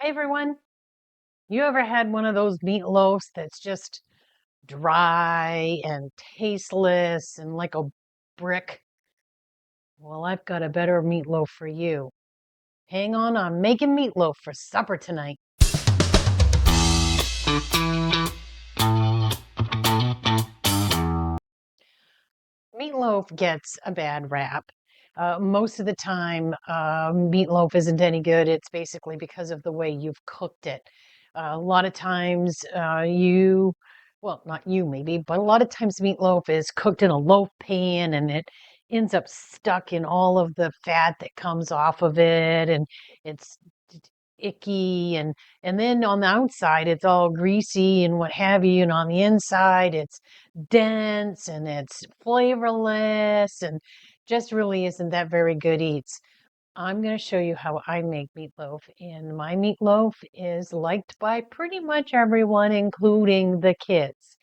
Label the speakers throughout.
Speaker 1: Hi everyone. You ever had one of those meatloafs that's just dry and tasteless and like a brick? Well, I've got a better meatloaf for you. Hang on, I'm making meatloaf for supper tonight. Meatloaf gets a bad rap. Most of the time, meatloaf isn't any good. It's basically because of the way you've cooked it. A lot of times, well, not you maybe, but a lot of times meatloaf is cooked in a loaf pan and it ends up stuck in all of the fat that comes off of it, and it's icky, and then on the outside it's all greasy and what have you, and on the inside it's dense and it's flavorless and just really isn't that very good eats. I'm going to show you how I make meatloaf, and my meatloaf is liked by pretty much everyone, including the kids.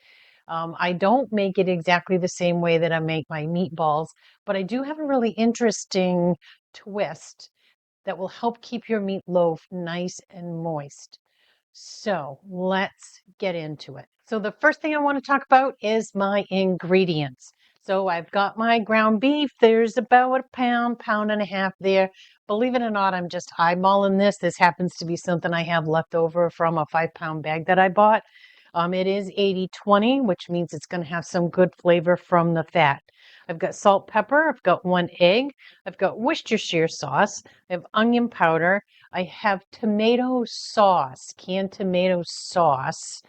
Speaker 1: I don't make it exactly the same way that I make my meatballs, but I do have a really interesting twist that will help keep your meatloaf nice and moist. So let's get into it. So the first thing I want to talk about is my ingredients. So I've got my ground beef. There's about a pound, pound and a half there. Believe it or not, I'm just eyeballing this. This happens to be something I have left over from a 5-pound bag that I bought. It is 80/20, which means it's going to have some good flavor from the fat. I've got salt, pepper. I've got 1 egg. I've got Worcestershire sauce. I have onion powder. I have tomato sauce, canned tomato sauce.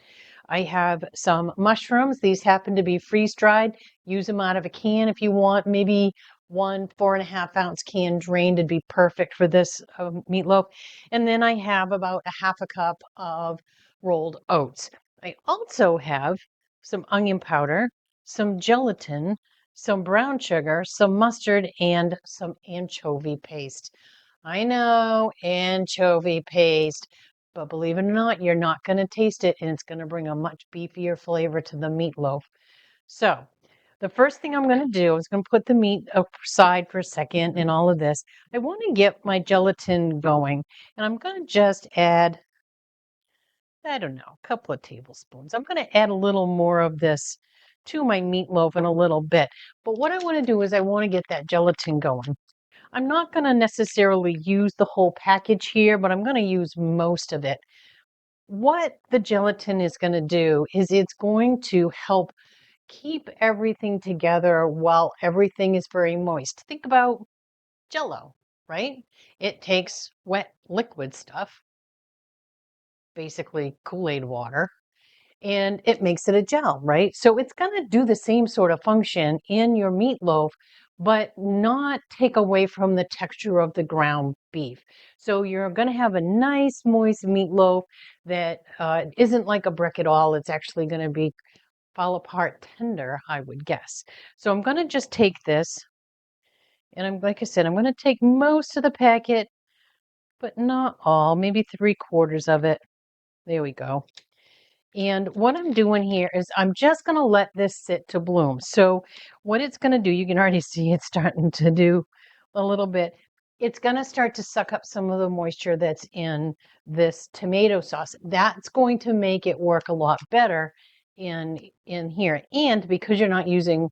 Speaker 1: I have some mushrooms. These happen to be freeze dried. Use them out of a can if you want. Maybe one 4.5-ounce can drained would be perfect for this meatloaf. And then I have about a half a cup of rolled oats. I also have some onion powder, some gelatin, some brown sugar, some mustard, and some anchovy paste. I know, anchovy paste, but believe it or not, you're not going to taste it, and it's going to bring a much beefier flavor to the meatloaf. So, the first thing I'm going to do is going to put the meat aside for a second and all of this. I want to get my gelatin going, and I'm going to just add, I don't know, a couple of tablespoons. I'm going to add a little more of this to my meatloaf in a little bit. But what I want to do is I want to get that gelatin going. I'm not going to necessarily use the whole package here, but I'm going to use most of it. What the gelatin is going to do is it's going to help keep everything together while everything is very moist. Think about Jello, right? It takes wet liquid stuff, basically Kool-Aid water, and it makes it a gel, right? So it's going to do the same sort of function in your meatloaf, but not take away from the texture of the ground beef. So you're going to have a nice, moist meatloaf that isn't like a brick at all. It's actually going to be fall apart tender, I would guess. So I'm going to just take this, and like I said, I'm going to take most of the packet, but not all, maybe 3/4 of it. There we go. And what I'm doing here is I'm just going to let this sit to bloom. So what it's going to do, you can already see it's starting to do a little bit. It's going to start to suck up some of the moisture that's in this tomato sauce. That's going to make it work a lot better in here. And because you're not using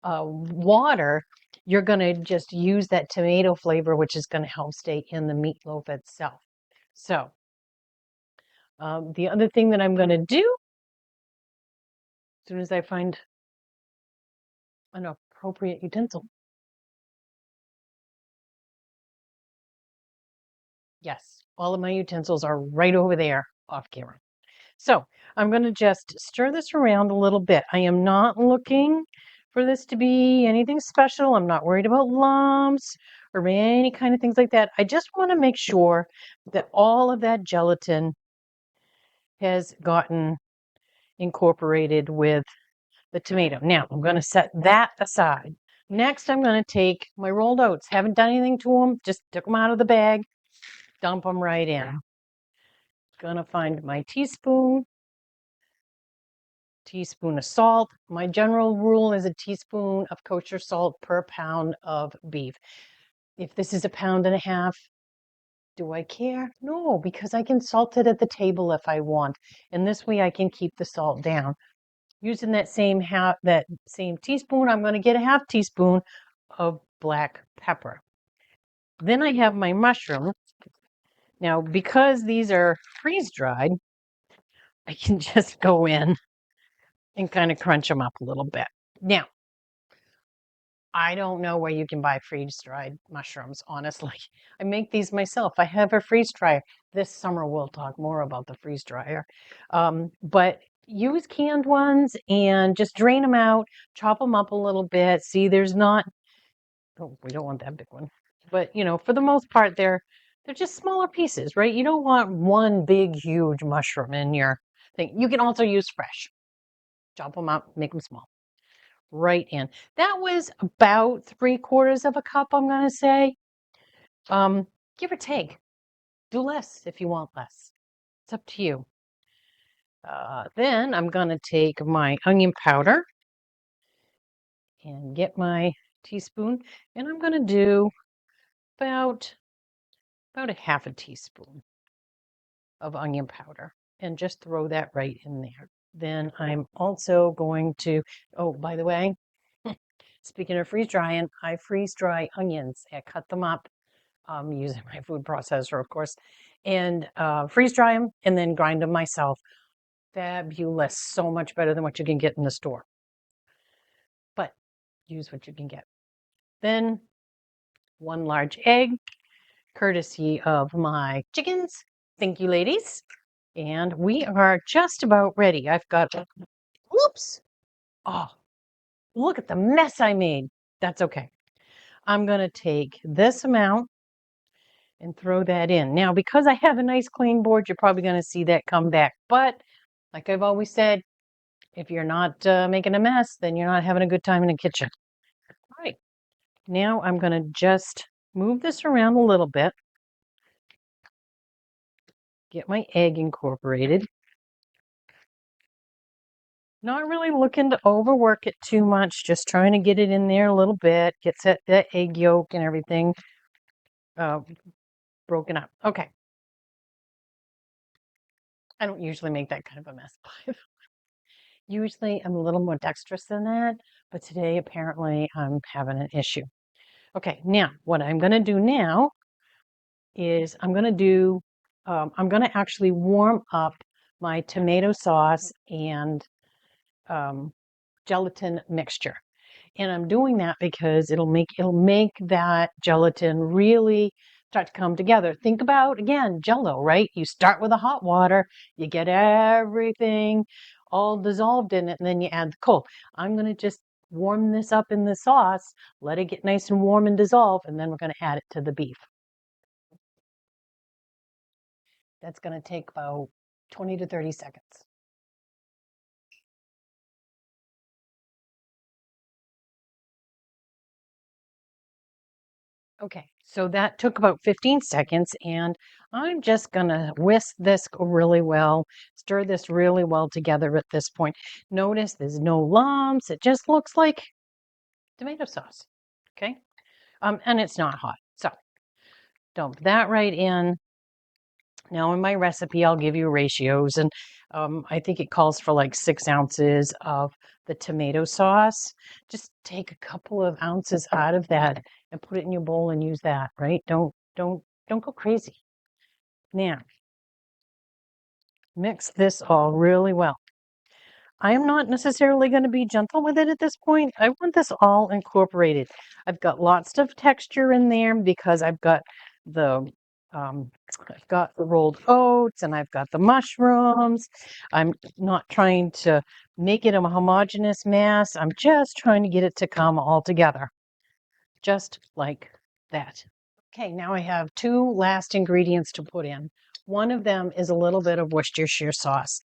Speaker 1: water, you're going to just use that tomato flavor, which is going to help stay in the meatloaf itself. So the other thing that I'm going to do, as soon as I find an appropriate utensil. Yes, all of my utensils are right over there off camera. So I'm going to just stir this around a little bit. I am not looking for this to be anything special. I'm not worried about lumps or any kind of things like that. I just want to make sure that all of that gelatin has gotten incorporated with the tomato. Now I'm going to set that aside. Next, I'm going to take my rolled oats. Haven't done anything to them, just took them out of the bag, dump them right in. Gonna find my teaspoon of salt. My general rule is a teaspoon of kosher salt per pound of beef. If this is a pound and a half, Do I care? No, because I can salt it at the table if I want. And this way I can keep the salt down. Using that same teaspoon, I'm going to get a half teaspoon of black pepper. Then I have my mushrooms. Now, because these are freeze-dried, I can just go in and kind of crunch them up a little bit. Now, I don't know where you can buy freeze-dried mushrooms, honestly. I make these myself. I have a freeze dryer. This summer we'll talk more about the freeze dryer. But use canned ones and just drain them out, chop them up a little bit. See, there's not, oh, we don't want that big one. But, for the most part, they're just smaller pieces, right? You don't want one big, huge mushroom in your thing. You can also use fresh. Chop them up, make them small. Right in. That was about 3/4 of a cup, I'm going to say. Give or take. Do less if you want less. It's up to you. Then I'm going to take my onion powder and get my teaspoon, and I'm going to do about a half a teaspoon of onion powder and just throw that right in there. Then I'm also going to, oh, by the way, speaking of freeze drying, I freeze dry onions. I cut them up using my food processor, of course, and freeze dry them and then grind them myself. Fabulous. So much better than what you can get in the store. But use what you can get. Then 1 large egg, courtesy of my chickens. Thank you, ladies. And we are just about ready. I've got, whoops. Oh, look at the mess I made. That's okay. I'm going to take this amount and throw that in. Now, because I have a nice clean board, you're probably going to see that come back. But like I've always said, if you're not making a mess, then you're not having a good time in the kitchen. All right. Now I'm going to just move this around a little bit. Get my egg incorporated. Not really looking to overwork it too much, just trying to get it in there a little bit, get that egg yolk and everything broken up. Okay. I don't usually make that kind of a mess. Usually I'm a little more dexterous than that, but today apparently I'm having an issue. Okay, now what I'm going to do now is I'm going to actually warm up my tomato sauce and gelatin mixture. And I'm doing that because it'll make that gelatin really start to come together. Think about, again, Jell-O, right? You start with the hot water, you get everything all dissolved in it, and then you add the cold. I'm going to just warm this up in the sauce, let it get nice and warm and dissolve, and then we're going to add it to the beef. That's going to take about 20 to 30 seconds. Okay, so that took about 15 seconds, and I'm just gonna whisk this really well, stir this really well together at this point. Notice there's no lumps, it just looks like tomato sauce, okay? And it's not hot, so dump that right in. Now in my recipe, I'll give you ratios, and I think it calls for like 6 ounces of the tomato sauce. Just take a couple of ounces out of that and put it in your bowl and use that, right? Don't go crazy. Now, mix this all really well. I am not necessarily going to be gentle with it at this point. I want this all incorporated. I've got lots of texture in there because I've got the rolled oats and I've got the mushrooms. I'm not trying to make it a homogeneous mass. I'm just trying to get it to come all together, just like that. Okay, now I have 2 last ingredients to put in. One of them is a little bit of Worcestershire sauce.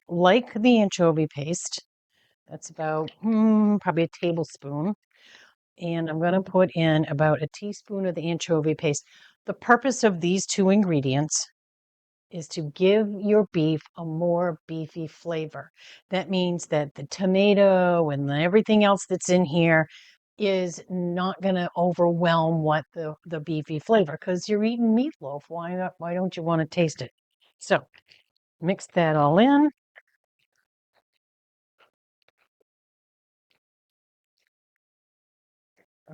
Speaker 1: Like the anchovy paste, that's about probably a tablespoon. And I'm going to put in about a teaspoon of the anchovy paste. The purpose of these 2 ingredients is to give your beef a more beefy flavor. That means that the tomato and everything else that's in here is not going to overwhelm what the beefy flavor, because you're eating meatloaf. Why not? Why don't you want to taste it? So mix that all in.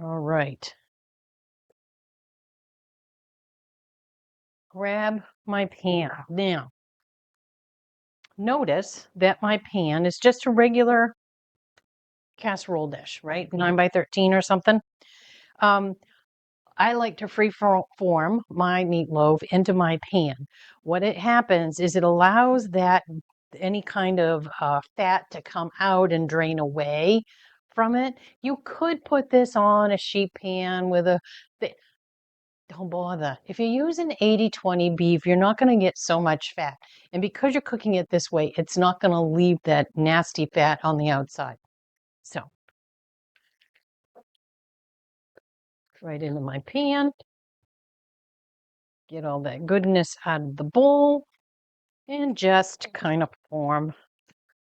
Speaker 1: All right. Grab my pan. Now, notice that my pan is just a regular casserole dish, right? 9 by 13 or something. Um, I like to form my meatloaf into my pan. What it happens is it allows that any kind of fat to come out and drain away from it. You could put this on a sheet pan with a, don't bother. If you use an 80/20 beef, you're not going to get so much fat. And because you're cooking it this way, it's not going to leave that nasty fat on the outside. So, right into my pan. Get all that goodness out of the bowl and just kind of form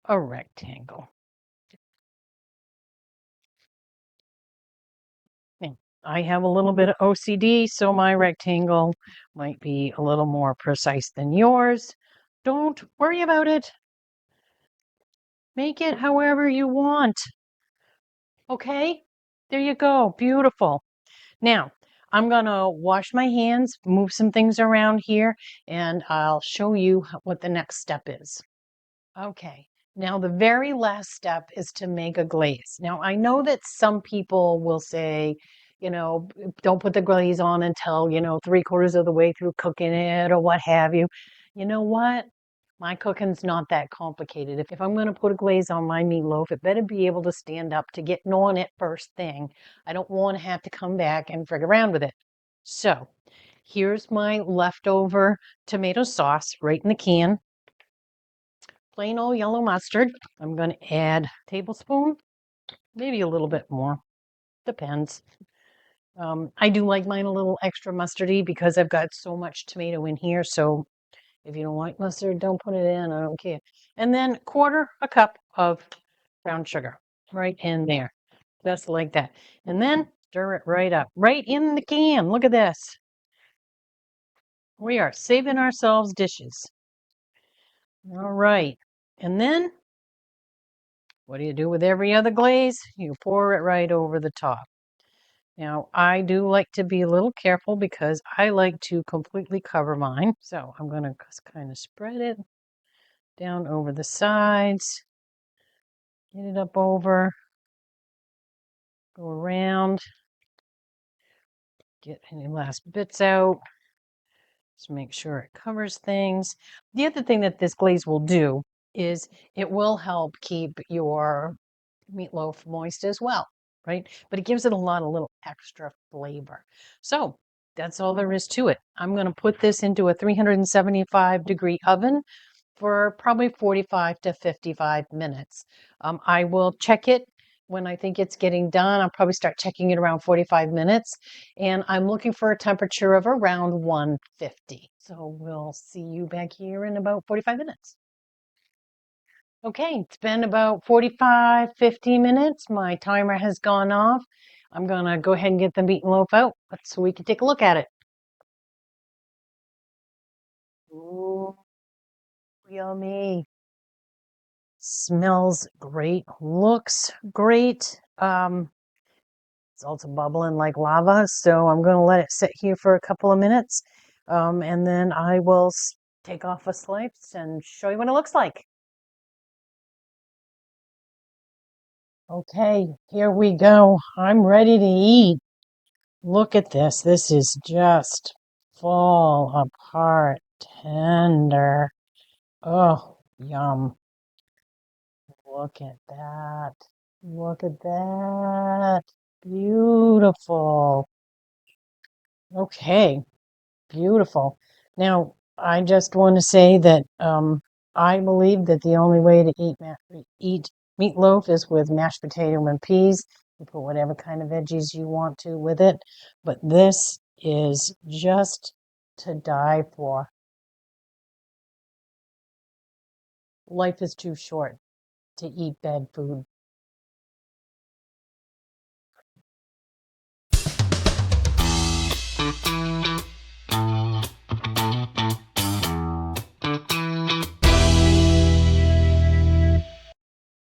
Speaker 1: a rectangle. And I have a little bit of OCD, so my rectangle might be a little more precise than yours. Don't worry about it. Make it however you want. Okay? There you go. Beautiful. Now, I'm going to wash my hands, move some things around here, and I'll show you what the next step is. Okay. Now, the very last step is to make a glaze. Now, I know that some people will say, don't put the glaze on until, 3/4 of the way through cooking it or what have you. You know what? My cooking's not that complicated. If I'm going to put a glaze on my meatloaf, it better be able to stand up to getting on it first thing. I don't want to have to come back and frig around with it. So, here's my leftover tomato sauce right in the can. Plain old yellow mustard. I'm going to add a tablespoon, maybe a little bit more. Depends. I do like mine a little extra mustardy because I've got so much tomato in here. So if you don't like mustard, don't put it in. I don't care. And then 1/4 cup of brown sugar right in there. Just like that. And then stir it right up, right in the can. Look at this. We are saving ourselves dishes. All right. And then what do you do with every other glaze? You pour it right over the top. Now, I do like to be a little careful because I like to completely cover mine. So I'm going to just kind of spread it down over the sides, get it up over, go around, get any last bits out. Just make sure it covers things. The other thing that this glaze will do is it will help keep your meatloaf moist as well, right? But it gives it a lot of little extra flavor. So that's all there is to it. I'm going to put this into a 375-degree oven for probably 45 to 55 minutes. I will check it when I think it's getting done. I'll probably start checking it around 45 minutes. And I'm looking for a temperature of around 150. So we'll see you back here in about 45 minutes. Okay, it's been about 45, 50 minutes. My timer has gone off. I'm going to go ahead and get the meatloaf out so we can take a look at it. Ooh, yummy. Smells great, looks great. It's also bubbling like lava, so I'm going to let it sit here for a couple of minutes, and then I will take off a slice and show you what it looks like. Okay, here we go. I'm ready to eat. Look at this. This is just fall apart tender. Oh, yum. Look at that. Look at that. Beautiful. Okay, beautiful. Now, I just want to say that I believe that the only way to eat meatloaf is with mashed potato and peas. You put whatever kind of veggies you want to with it, but this is just to die for. Life is too short to eat bad food.